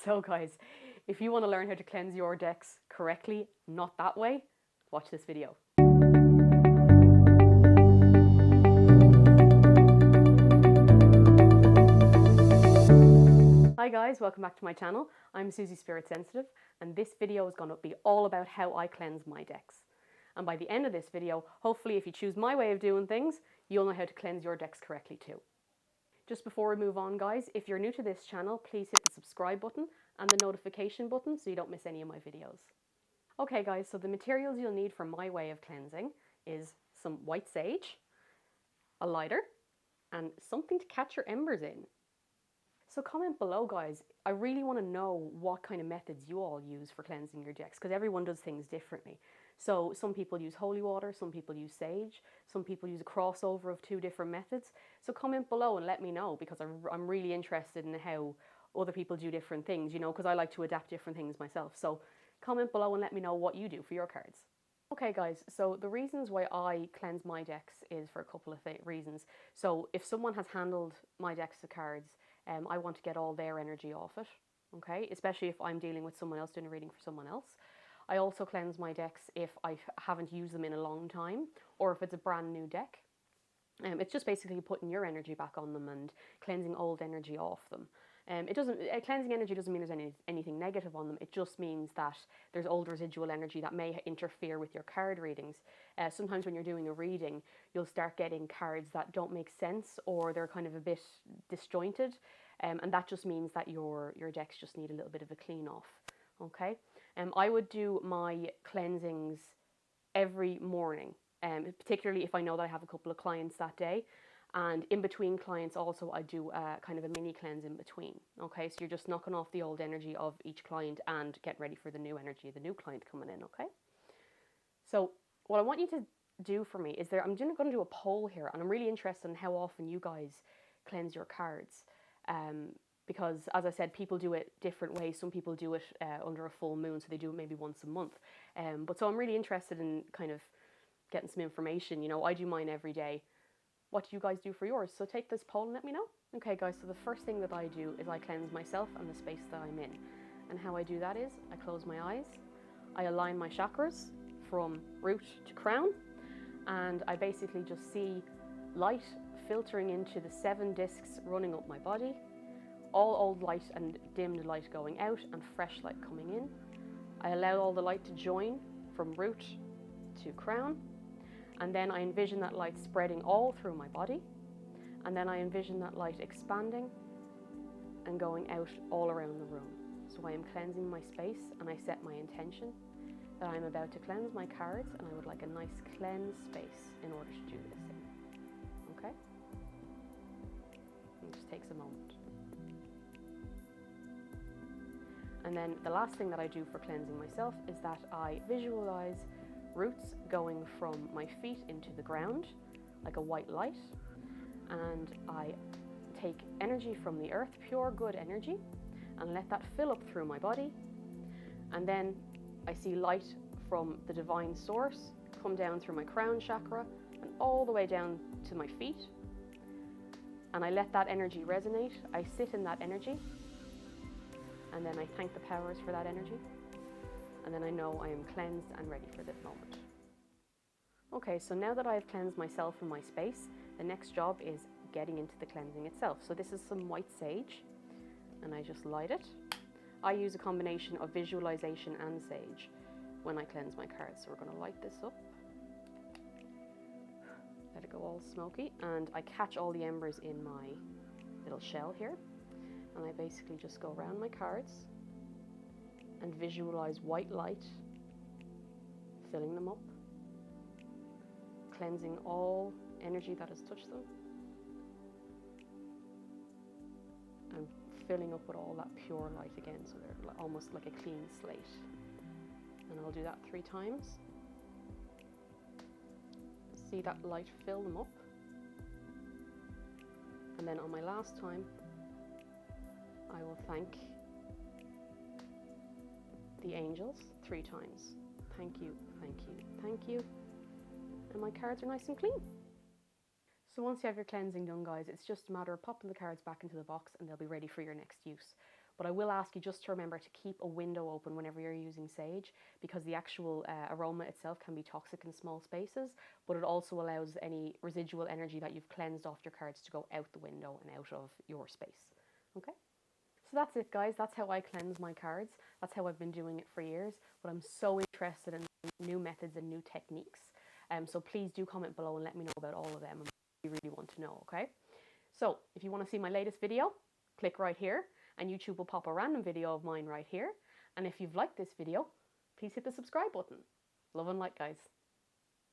So guys, if you want to learn how to cleanse your decks correctly, not that way, watch this video. Hi guys, welcome back to my channel. I'm Susie Spirit Sensitive, and this video is going to be all about how I cleanse my decks. And by the end of this video, hopefully if you choose my way of doing things, you'll know how to cleanse your decks correctly too. Just before we move on guys, if you're new to this channel, please hit the subscribe button and the notification button so you don't miss any of my videos. Okay guys, so the materials you'll need for my way of cleansing is some white sage, a lighter, and something to catch your embers in. So comment below guys, I really want to know what kind of methods you all use for cleansing your decks, because everyone does things differently. So some people use holy water, some people use sage, some people use a crossover of two different methods. So comment below and let me know, because I'm really interested in how other people do different things, you know, because I like to adapt different things myself. So comment below and let me know what you do for your cards. Okay guys, so the reasons why I cleanse my decks is for a couple of reasons. So if someone has handled my decks of cards, I want to get all their energy off it, okay? Especially if I'm dealing with someone else, doing a reading for someone else. I also cleanse my decks if I haven't used them in a long time, or if it's a brand new deck. It's just basically putting your energy back on them and cleansing old energy off them. Cleansing energy doesn't mean there's anything negative on them. It just means that there's old residual energy that may interfere with your card readings. Sometimes when you're doing a reading, you'll start getting cards that don't make sense, or they're kind of a bit disjointed, and that just means that your decks just need a little bit of a clean off. Okay, I would do my cleansings every morning, particularly if I know that I have a couple of clients that day. And in between clients also I do kind of a mini cleanse in between. Okay, so you're just knocking off the old energy of each client and getting ready for the new energy of the new client coming in, okay? So what I want you to do for me is I'm going to do a poll here, and I'm really interested in how often you guys cleanse your cards. Because as I said, people do it different ways. Some people do it under a full moon, so they do it maybe once a month. But so I'm really interested in kind of getting some information. You know, I do mine every day. What do you guys do for yours? So take this poll and let me know. Okay guys, so the first thing that I do is I cleanse myself and the space that I'm in. And how I do that is I close my eyes, I align my chakras from root to crown, and I basically just see light filtering into the 7 discs running up my body, all old light and dimmed light going out and fresh light coming in. I allow all the light to join from root to crown. And then I envision that light spreading all through my body. And then I envision that light expanding and going out all around the room. So I am cleansing my space, and I set my intention that I'm about to cleanse my cards, and I would like a nice cleansed space in order to do this in. Okay? It just takes a moment. And then the last thing that I do for cleansing myself is that I visualize roots going from my feet into the ground like a white light, and I take energy from the earth, pure good energy, and let that fill up through my body. And then I see light from the divine source come down through my crown chakra and all the way down to my feet, and I let that energy resonate. I sit in that energy, and then I thank the powers for that energy. And then I know I am cleansed and ready for this moment. Okay, so now that I have cleansed myself and my space, the next job is getting into the cleansing itself. So this is some white sage, and I just light it. I use a combination of visualization and sage when I cleanse my cards. So we're going to light this up. Let it go all smoky, and I catch all the embers in my little shell here. And I basically just go around my cards and visualize white light filling them up, cleansing all energy that has touched them, and filling up with all that pure light again, so they're almost like a clean slate. And I'll do that 3 times. See that light fill them up. And then on my last time, I will thank the angels 3 times. Thank you, thank you, thank you. And my cards are nice and clean. So once you have your cleansing done, guys, it's just a matter of popping the cards back into the box and they'll be ready for your next use. But I will ask you just to remember to keep a window open whenever you're using sage, because the actual aroma itself can be toxic in small spaces, but it also allows any residual energy that you've cleansed off your cards to go out the window and out of your space. Okay? So that's it, guys. That's how I cleanse my cards. That's how I've been doing it for years. But I'm so interested in new methods and new techniques. So please do comment below and let me know about all of them. I really want to know, okay? So if you want to see my latest video, click right here, and YouTube will pop a random video of mine right here. And if you've liked this video, please hit the subscribe button. Love and light, guys.